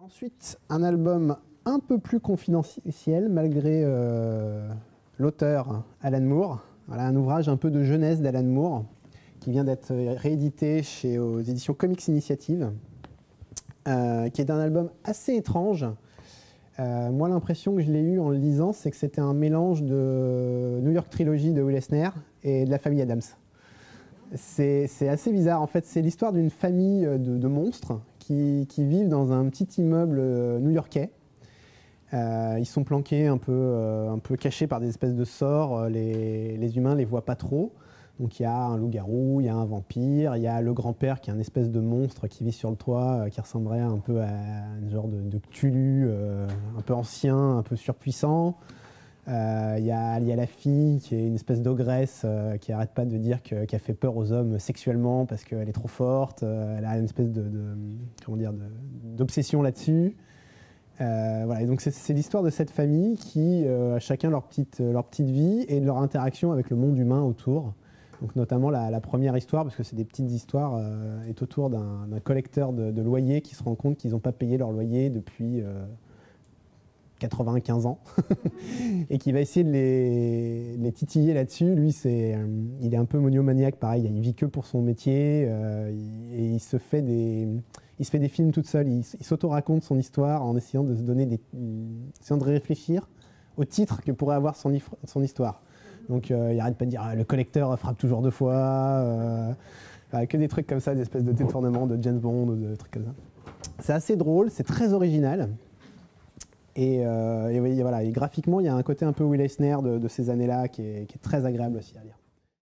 Ensuite, un album un peu plus confidentiel, malgré l'auteur Alan Moore. Voilà, un ouvrage un peu de jeunesse d'Alan Moore, qui vient d'être réédité aux éditions Comics Initiative, qui est un album assez étrange. Moi, l'impression que je l'ai eue en le lisant, c'est que c'était un mélange de New York Trilogy de Will Eisner et de la famille Adams. C'est assez bizarre. En fait, c'est l'histoire d'une famille de monstres qui vivent dans un petit immeuble new-yorkais. Ils sont planqués un peu cachés par des espèces de sorts. Les humains ne les voient pas trop. Donc il y a un loup-garou, il y a un vampire, il y a le grand-père qui est un espèce de monstre qui vit sur le toit, qui ressemblerait un peu à un genre de Cthulhu, un peu ancien, un peu surpuissant. Il y a la fille qui est une espèce d'ogresse qui n'arrête pas de dire qu'elle fait peur aux hommes sexuellement parce qu'elle est trop forte. Elle a une espèce d'obsession là-dessus. Voilà. Et donc c'est l'histoire de cette famille qui a chacun leur petite vie et de leur interaction avec le monde humain autour. Donc notamment la première histoire, parce que c'est des petites histoires, est autour d'un collecteur de loyers qui se rend compte qu'ils n'ont pas payé leur loyer depuis 95 ans et qui va essayer de les titiller là-dessus. Lui, il est un peu monomaniaque, pareil, il vit que pour son métier et il se fait des films toute seule. Il s'auto-raconte son histoire en essayant de se donner essayant de réfléchir au titre que pourrait avoir son histoire. Donc il n'arrête pas de dire le collecteur frappe toujours 2 fois, que des trucs comme ça, des espèces de détournements de James Bond ou de trucs comme ça. C'est assez drôle, c'est très original. Et voilà, et graphiquement, il y a un côté un peu Will Eisner de ces années-là qui est très agréable aussi à lire.